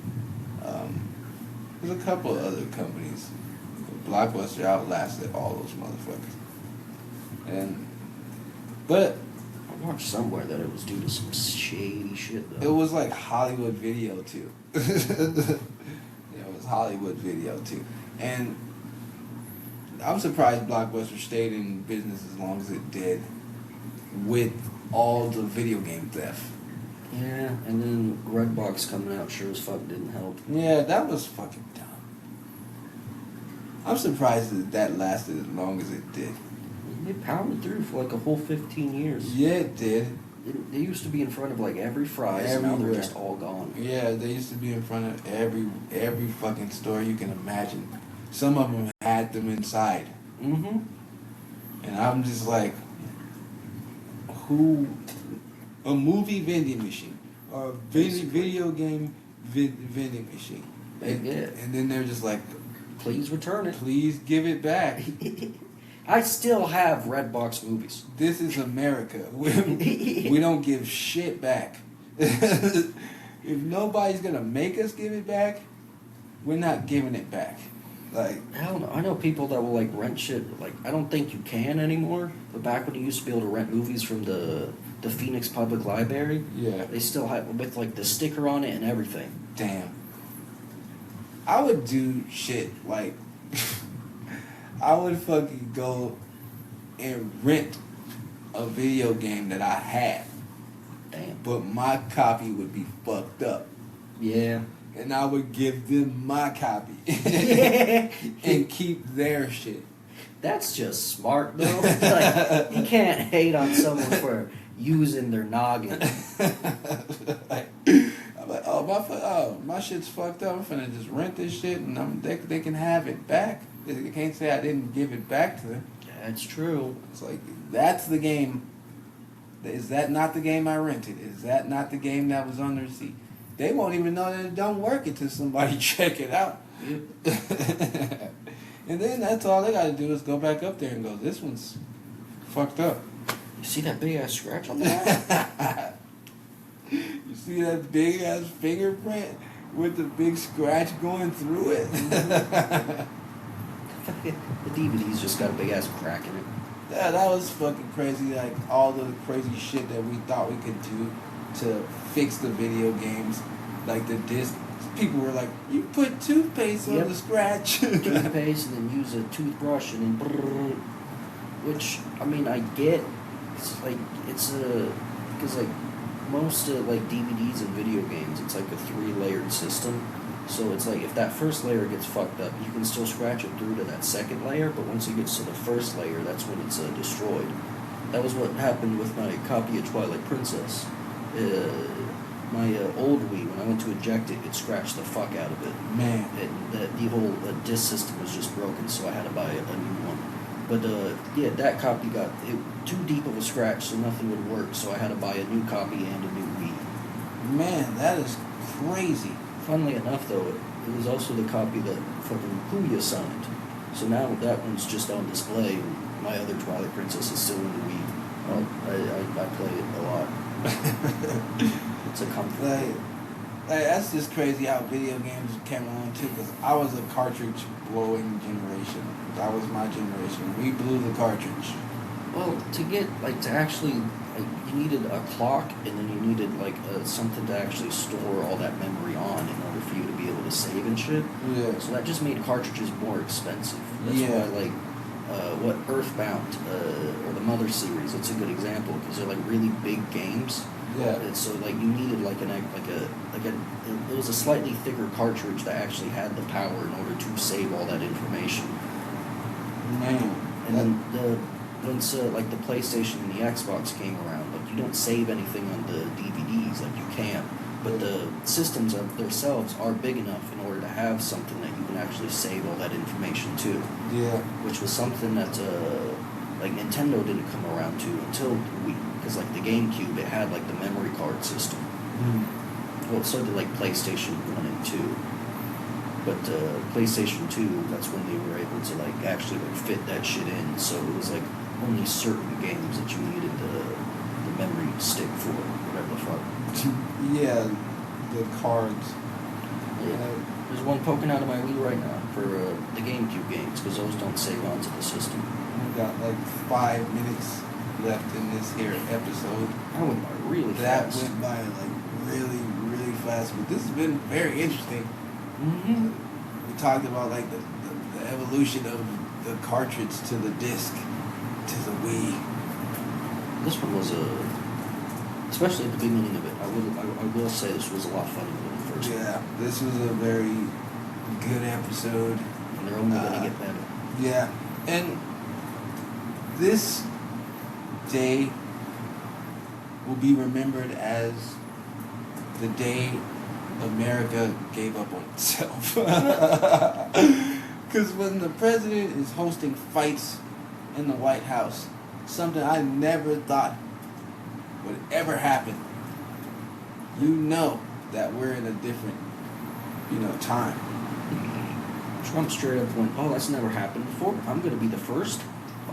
there's a couple other companies. Blockbuster outlasted all those motherfuckers. But I watched somewhere that it was due to some shady shit though. it was like Hollywood Video too. It was Hollywood Video too, and I'm surprised Blockbuster stayed in business as long as it did with all the video game theft. Yeah, and then Redbox coming out sure as fuck didn't help. Yeah, that was fucking dumb. I'm surprised that lasted as long as it did. It pounded through for like a whole 15 years. Yeah, it did. They used to be in front of like every Fry's, and now they're Everywhere. just all gone. Yeah, they used to be in front of every fucking store you can imagine. Some of them had them inside. Mm-hmm. And I'm just like, a movie vending machine or a video game vending machine. And then they're just like, Please return it. please give it back. I still have Redbox movies. This is America. We don't give shit back. If nobody's gonna make us give it back, we're not giving it back. Like, I don't know. I know people that will like rent shit. Like, I don't think you can anymore. But back when you used to be able to rent movies from the Phoenix Public Library, yeah, they still have with like the sticker on it and everything. damn. I would do shit like I would fucking go and rent a video game that I had, Damn. but my copy would be fucked up. Yeah. And I would give them my copy and keep their shit. That's just smart though. Like, you can't hate on someone for using their noggin. I'm like, my shit's fucked up. I'm finna just rent this shit, and they can have it back. They can't say I didn't give it back to them. That's true. It's like, that's the game. Is that not the game I rented? Is that not the game that was on the receipt? They won't even know that it don't work until somebody check it out. Yep. And then that's all they gotta do is go back up there and go, this one's fucked up. You see that big ass scratch on that? You see that big ass fingerprint with the big scratch going through it? The DVD's just got a big ass crack in it. Yeah, that was fucking crazy. Like all the crazy shit that we thought we could do to fix the video games, like the disc. People were like, "You put toothpaste on the scratch." Toothpaste and then use a toothbrush and then, brrr, which I mean I get. It's because like most like DVDs and video games, it's like a 3-layered system. So it's like if that first layer gets fucked up, you can still scratch it through to that second layer, but once it gets to the first layer, that's when it's destroyed. That was what happened with my copy of Twilight Princess. My old Wii, when I went to eject it, it scratched the fuck out of it. Man. The whole disc system was just broken, so I had to buy a new one. But yeah, that copy got too deep of a scratch, so nothing would work, so I had to buy a new copy and a new Wii. Man, that is crazy. Funnily enough, though, it was also the copy that fucking Puya signed. So now that one's just on display, and my other Twilight Princess is still in the Wii. I play it a lot. It's a comfort. Like that's just crazy how video games came along too. Because I was a cartridge blowing generation. That was my generation. We blew the cartridge. Well, to actually, like, you needed a clock, and then you needed like something to actually store all that memory on in order for you to be able to save and shit. Yeah. So that just made cartridges more expensive. That's Yeah. why, like, what Earthbound or the Mother series, it's a good example because they're like really big games. Yeah. And so like you needed it was a slightly thicker cartridge that actually had the power in order to save all that information. Man. And then once like the PlayStation and the Xbox came around, like you don't save anything on the DVDs like you can, but the systems of themselves are big enough in order to have something that you can actually save all that information to, Yeah. which was something that like Nintendo didn't come around to until Wii, because like the GameCube, it had like the memory card system. Well, so did like PlayStation 1 and 2. But PlayStation 2, that's when they were able to like actually like fit that shit in. So it was like only certain games that you needed the memory stick for, whatever the fuck. Yeah, the cards. Yeah. There's one poking out of my Wii right now for the GameCube games, because those don't save onto the system. We got like 5 minutes left in this here episode. That went by really That fast. went by like really, really fast. But this has been very interesting. Mm-hmm. We talked about like the evolution of the cartridge to the disc to the Wii. This one was especially at the beginning of it. I will say this was a lot funnier than the first one. Yeah, this was a very good episode. And they're only going to get better. Yeah, and this day will be remembered as the day America gave up on itself. Because when the president is hosting fights in the White House, something I never thought would ever happen, you know that we're in a different, time. Trump straight up went, "Oh, that's never happened before. I'm going to be the first."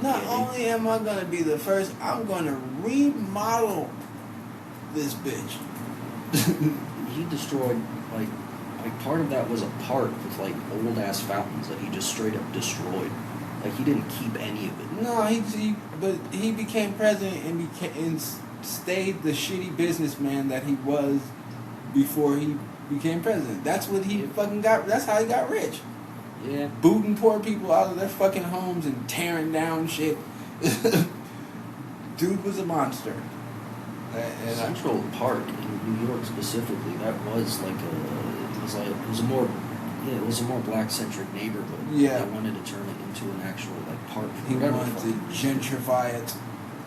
Not Okay. only am I going to be the first, I'm going to remodel this bitch. He destroyed like part of that was a park with like old ass fountains that he just straight up destroyed. Like he didn't keep any of it. No, but he became president and stayed the shitty businessman that he was before he became president. That's what he fucking got. That's how he got rich. Yeah. Booting poor people out of their fucking homes and tearing down shit. Dude was a monster. Central Park in New York specifically, that was like it was a more black centric neighborhood. Yeah. They wanted to turn it into an actual like park for He whatever wanted to fucking reason. gentrify it.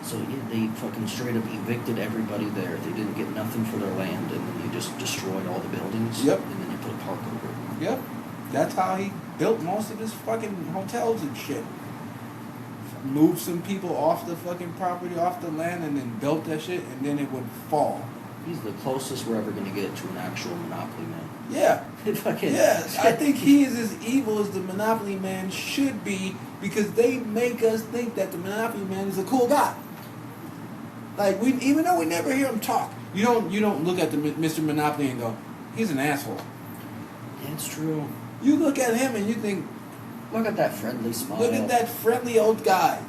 So yeah, they fucking straight up evicted everybody there. They didn't get nothing for their land, and then they just destroyed all the buildings. Yep. And then they put a park over it. Yep. That's how he built most of his fucking hotels and shit. Moved some people off the fucking property, off the land, and then built that shit, and then it would fall. He's the closest we're ever gonna get to an actual Monopoly man. Yeah. Fucking Yes, I think he is as evil as the Monopoly Man should be, because they make us think that the Monopoly Man is a cool guy. Like even though we never hear him talk, you don't look at the Mr. Monopoly and go, he's an asshole. It's true. You look at him and you think, Look at that friendly smile. look at that friendly old guy.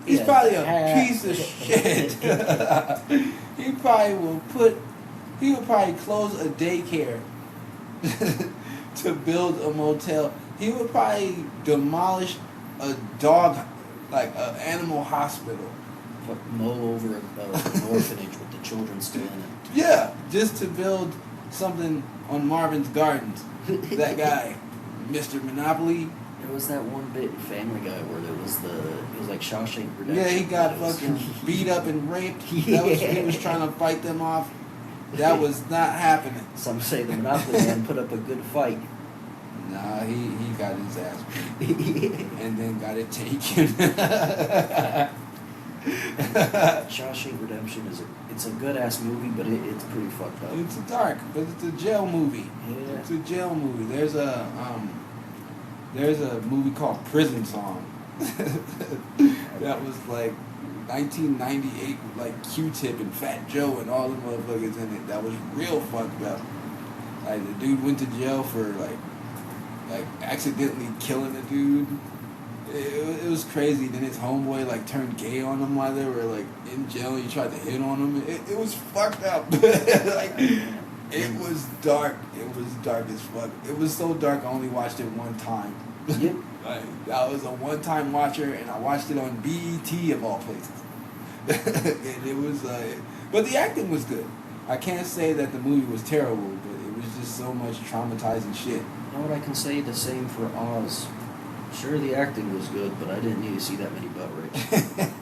He's Yeah, probably a hat. piece of shit. He will probably close a daycare to build a motel. He would probably demolish a dog, like an animal hospital. Fuck, mow over an orphanage with the children still in it. Yeah, just to build something on Marvin's Gardens. That guy, Mr. Monopoly. There was that one bit in Family Guy where it was like Shawshank Redemption. Yeah, he got It was- fucking beat up and raped. He was trying to fight them off. That was not happening. Some say the Monopoly man put up a good fight. Nah, he got his ass beat and then got it taken. Shawshank Redemption it's a good ass movie, but it's pretty fucked up. It's dark, but it's a jail movie. Yeah. It's a jail movie. There's a movie called Prison Song that was like 1998 with like Q-Tip and Fat Joe and all the motherfuckers in it. That was real fucked up. Like the dude went to jail for like accidentally killing a dude, It was crazy. Then his homeboy like turned gay on him while they were like in jail. He tried to hit on him. It was fucked up. Like it was dark. It was dark as fuck. It was so dark. I only watched it one time. Yep. Like I was a one-time watcher, and I watched it on BET of all places. And it was but the acting was good. I can't say that the movie was terrible, but it was just so much traumatizing shit. You know what I can say? The same for Oz. Sure, the acting was good, but I didn't need to see that many butt rapes.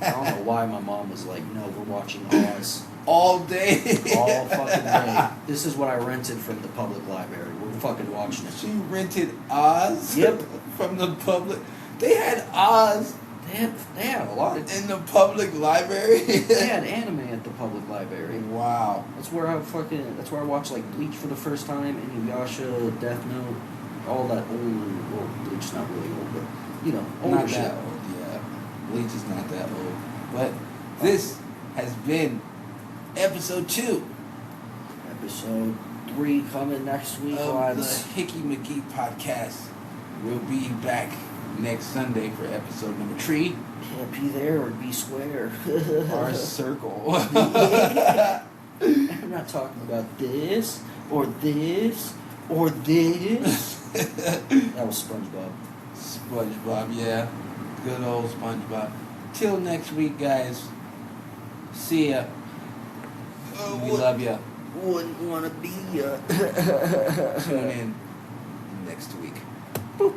I don't know why my mom was like, no, we're watching Oz All day. all fucking day. This is what I rented from the public library. We're fucking watching it. She rented Oz. Yep. From the public. They had Oz They had a lot of... in the public library. They had anime at the public library. Wow. That's where I watched like Bleach for the first time, Inuyasha, Death Note, all that old, well, Bleach is not really old, but, you know, older Not shit. that old, yeah. Bleach is not that old. But this has been episode 2 Episode 3 coming next week, of lads. the Hickey McGee podcast. We'll be back next Sunday for episode number 3. Yeah, be there or be square. Our circle. I'm not talking about this, or this, or this. That was SpongeBob. SpongeBob, yeah. Good old SpongeBob. Till next week, guys. See ya. We love ya. Wouldn't want to be Tune in next week. Boop.